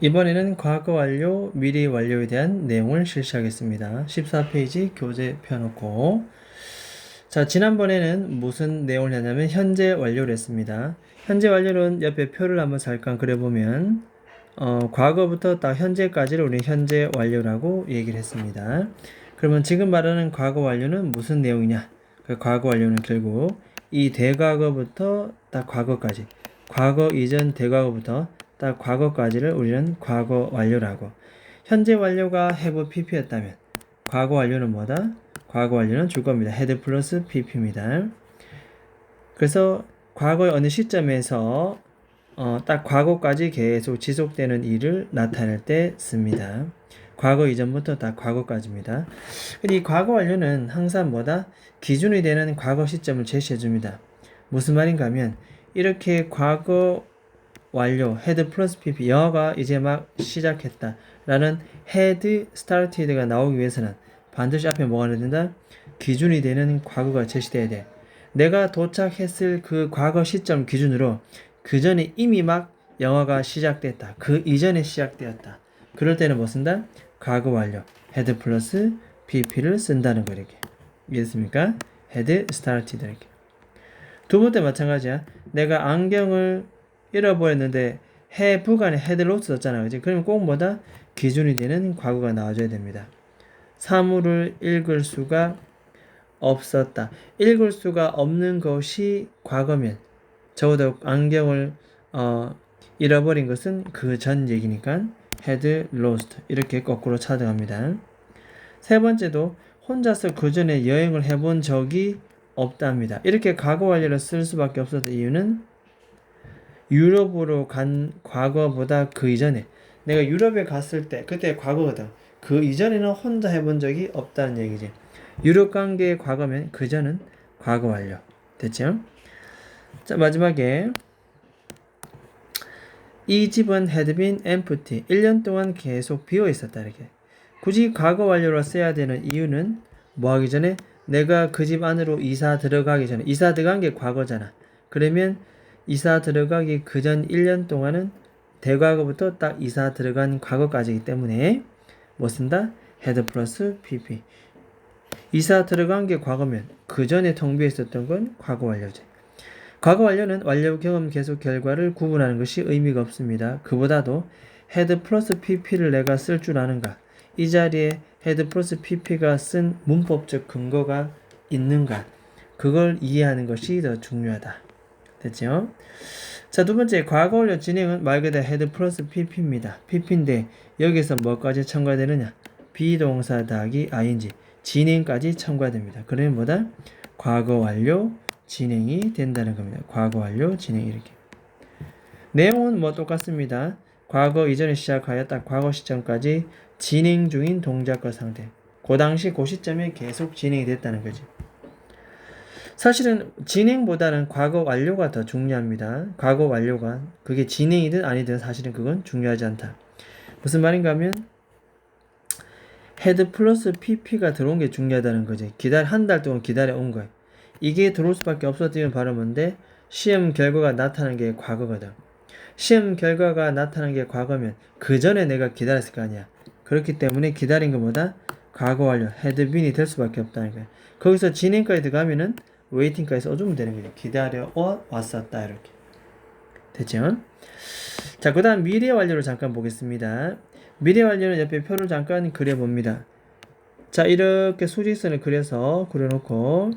이번에는 과거 완료, 미래 완료에 대한 내용을 실시하겠습니다. 14페이지 교재 펴놓고. 자, 지난번에는 무슨 내용을 했냐면 현재 완료를 했습니다. 현재 완료는 옆에 표를 한번 잠깐 그려보면 과거부터 딱 현재까지를 우리 현재 완료라고 얘기를 했습니다. 그러면 지금 말하는 과거 완료는 무슨 내용이냐? 그 과거 완료는 결국 이 대과거부터 딱 과거까지, 과거 이전 대과거부터 딱 과거까지를 우리는 과거 완료라고. 현재 완료가 have pp였다면 과거 완료는 뭐다? 과거 완료는 줄 겁니다. had 플러스 pp입니다. 그래서 과거의 어느 시점에서 딱 과거까지 계속 지속되는 일을 나타낼 때 씁니다. 과거 이전부터 딱 과거까지입니다. 이 과거 완료는 항상 뭐다? 기준이 되는 과거 시점을 제시해 줍니다. 무슨 말인가 하면 이렇게 과거 완료, had 플러스 pp, 영어가 이제 막 시작했다 라는 had started가 나오기 위해서는 반드시 앞에 뭐가 된다? 기준이 되는 과거가 제시돼야 돼. 내가 도착했을 그 과거 시점 기준으로 그 전에 이미 막 영어가 시작됐다. 그 이전에 시작되었다. 그럴 때는 뭐 쓴다? 과거 완료, had 플러스 pp를 쓴다는 거 이렇게. 이해됐습니까? had started 이렇게. 두 번째 마찬가지야. 내가 안경을 잃어버렸는데 have가 아니라 had lost 썼잖아. 그치? 그러면 꼭 뭐다? 기준이 되는 과거가 나와줘야 됩니다. 사물을 읽을 수가 없었다. 읽을 수가 없는 것이 과거면 적어도 안경을 잃어버린 것은 그 전 얘기니까 had lost 이렇게 거꾸로 차등합니다. 세 번째도 혼자서 그 전에 여행을 해본 적이 없답니다. 이렇게 과거 완료를 쓸 수밖에 없었던 이유는 유럽으로 간 과거보다 그 이전에 내가 유럽에 갔을 때 그때 과거거든. 그 이전에는 혼자 해본 적이 없다는 얘기지. 유럽 관계의 과거면 그 전은 과거 완료. 됐죠? 자, 마지막에 이 집은 had been empty. 1년 동안 계속 비어 있었다 이렇게. 굳이 과거 완료로 써야 되는 이유는 뭐 하기 전에 내가 그 집 안으로 이사 들어가기 전에, 이사 들어간 게 과거잖아. 그러면 이사 들어가기 그 전 1년 동안은 대과거부터 딱 이사 들어간 과거까지이기 때문에 뭐 쓴다? had 플러스 pp. 이사 들어간 게 과거면 그 전에 텅 비어 있었던 건 과거 완료제. 과거 완료는 완료 경험 계속 결과를 구분하는 것이 의미가 없습니다. 그보다도 had 플러스 pp를 내가 쓸 줄 아는가? 이 자리에 had 플러스 pp가 쓴 문법적 근거가 있는가? 그걸 이해하는 것이 더 중요하다. 됐죠? 자, 두 번째, 과거 완료 진행은 말 그대로 had 플러스 pp입니다. pp인데 여기서 뭐까지 첨가되느냐? 비동사 더하기 ing, 진행까지 첨가됩니다. 그러면 뭐다? 과거 완료 진행이 된다는 겁니다. 과거 완료 진행 이렇게. 내용은 뭐 똑같습니다. 과거 이전에 시작하여 딱 과거 시점까지 진행 중인 동작과 상태. 그 당시 그 시점에 계속 진행이 됐다는 거지. 사실은 진행보다는 과거 완료가 더 중요합니다. 과거 완료가 그게 진행이든 아니든 사실은 그건 중요하지 않다. 무슨 말인가 하면 had 플러스 pp가 들어온 게 중요하다는 거지. 한 달 동안 기다려 온 거야. 이게 들어올 수밖에 없었던 바로 뭔데? 시험 결과가 나타난 게 과거거든. 시험 결과가 나타난 게 과거면 그 전에 내가 기다렸을 거 아니야. 그렇기 때문에 기다린 것보다 과거 완료, had been이 될 수밖에 없다는 거야. 거기서 진행까지 들어가면은 waiting까지 써주면 되는 거죠. 기다려 왔었다 이렇게. 됐죠? 자, 그 다음 미래 완료를 잠깐 보겠습니다. 미래 완료는 옆에 표를 잠깐 그려봅니다. 자, 이렇게 수직선을 그려놓고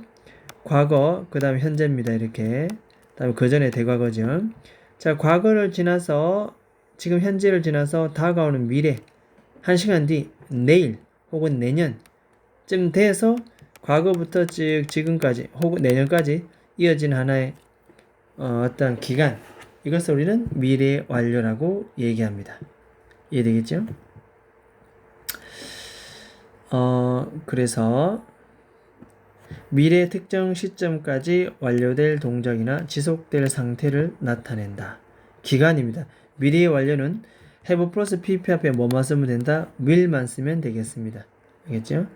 과거, 그 다음 현재입니다. 이렇게. 다음에 그 전에 대과거죠. 자, 과거를 지나서 지금 현재를 지나서 다가오는 미래, 1시간 뒤, 내일 혹은 내년쯤 돼서 과거부터 쭉 지금까지 혹은 내년까지 이어진 하나의 어떤 기간, 이것을 우리는 미래 완료라고 얘기합니다. 이해되겠죠? 그래서 미래 특정 시점까지 완료될 동작이나 지속될 상태를 나타낸다. 기간입니다. 미래의 완료는 have 플러스 pp 앞에 뭐만 쓰면 된다? will만 쓰면 되겠습니다. 알겠죠?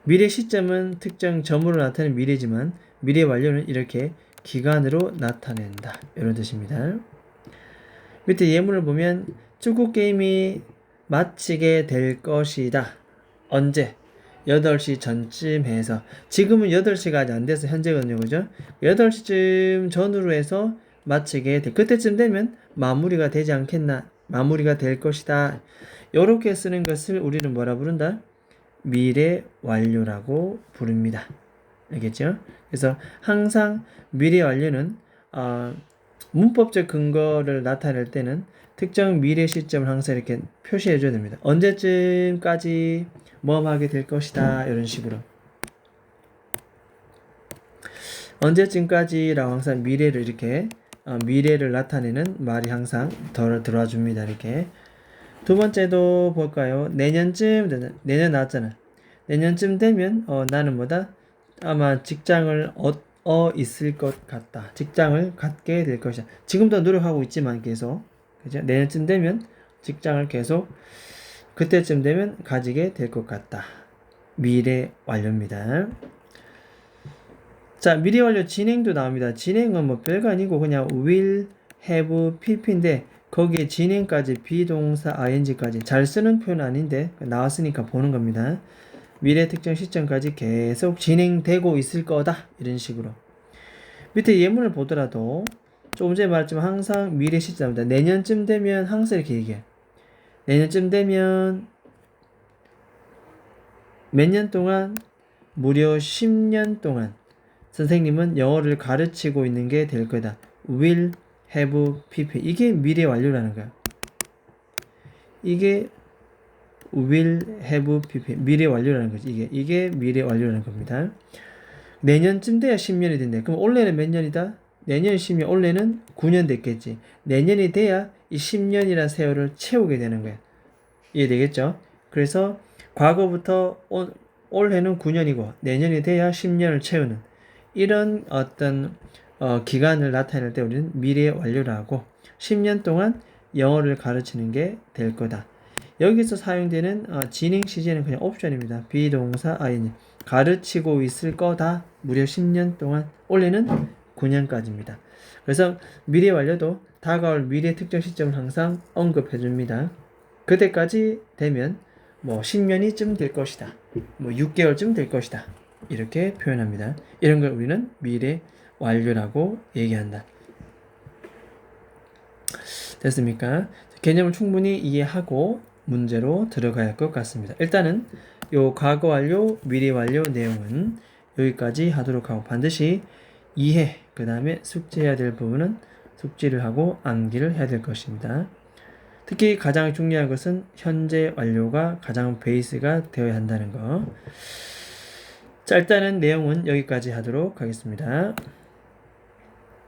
미래 시점은 특정 점으로 나타내는 미래지만 미래 완료는 이렇게 기간으로 나타낸다. 이런 뜻입니다. 밑에 예문을 보면 축구 게임이 마치게 될 것이다. 언제? 8시 전쯤 해서. 지금은 8시가 아직 안 돼서 현재거든요. 그죠? 8시쯤 전후로 해서 마치게 돼. 그때쯤 되면 마무리가 되지 않겠나? 마무리가 될 것이다. 요렇게 쓰는 것을 우리는 뭐라 부른다? 미래 완료라고 부릅니다. 알겠죠? 그래서 항상 미래 완료는 문법적 근거를 나타낼 때는 특정 미래 시점을 항상 이렇게 표시해 줘야 됩니다. 언제쯤까지 뭐 하게 될 것이다. 이런 식으로. 언제쯤까지라고 항상 미래를 이렇게 미래를 나타내는 말이 항상 들어와 줍니다. 이렇게. 두 번째도 볼까요? 내년쯤, 내년 나왔잖아. 내년쯤 되면 나는 뭐다? 아마 직장을 있을 것 같다. 직장을 갖게 될 것이다. 지금도 노력하고 있지만 계속. 그죠? 내년쯤 되면 직장을 계속 그때쯤 되면 가지게 될 것 같다. 미래 완료입니다. 자, 미래 완료 진행도 나옵니다. 진행은 뭐 별거 아니고 그냥 will, have, pp인데 거기에 진행까지 비동사 ing까지 잘 쓰는 표현 아닌데 나왔으니까 보는 겁니다. 미래 특정 시점까지 계속 진행되고 있을 거다. 이런 식으로. 밑에 예문을 보더라도 조금 전에 말했지만 항상 미래 시점입니다. 내년쯤 되면 항상 이렇게 얘기해. 내년쯤 되면 몇 년 동안? 무려 10년 동안 선생님은 영어를 가르치고 있는 게 될 거다. will, have, pp. 이게 미래 완료라는 거야. 이게 will, have, pp. 미래 완료라는 거지. 이게 미래 완료라는 겁니다. 내년쯤 돼야 10년이 된대. 그럼 올해는 몇 년이다? 내년 10년, 올해는 9년 됐겠지. 내년이 돼야 이 10년이라는 세월을 채우게 되는 거야. 이해되겠죠? 그래서 과거부터 올해는 9년이고 내년이 돼야 10년을 채우는 이런 어떤 기간을 나타낼 때 우리는 미래 완료라고 10년 동안 영어를 가르치는 게 될 거다. 여기서 사용되는 진행 시제는 그냥 옵션입니다. 비동사 ing 가르치고 있을 거다. 무려 10년 동안 올해는 9년까지입니다. 그래서 미래 완료도 다가올 미래 특정 시점을 항상 언급해 줍니다. 그때까지 되면 뭐 10년이쯤 될 것이다. 뭐 6개월쯤 될 것이다. 이렇게 표현합니다. 이런 걸 우리는 미래 완료라고 얘기한다. 됐습니까? 개념을 충분히 이해하고 문제로 들어가야 할 것 같습니다. 일단은 요 과거 완료, 미래 완료 내용은 여기까지 하도록 하고 반드시 이해, 그 다음에 숙제해야 될 부분은 숙지를 하고 암기를 해야 될 것입니다. 특히 가장 중요한 것은 현재 완료가 가장 베이스가 되어야 한다는 거. 자, 일단은 내용은 여기까지 하도록 하겠습니다.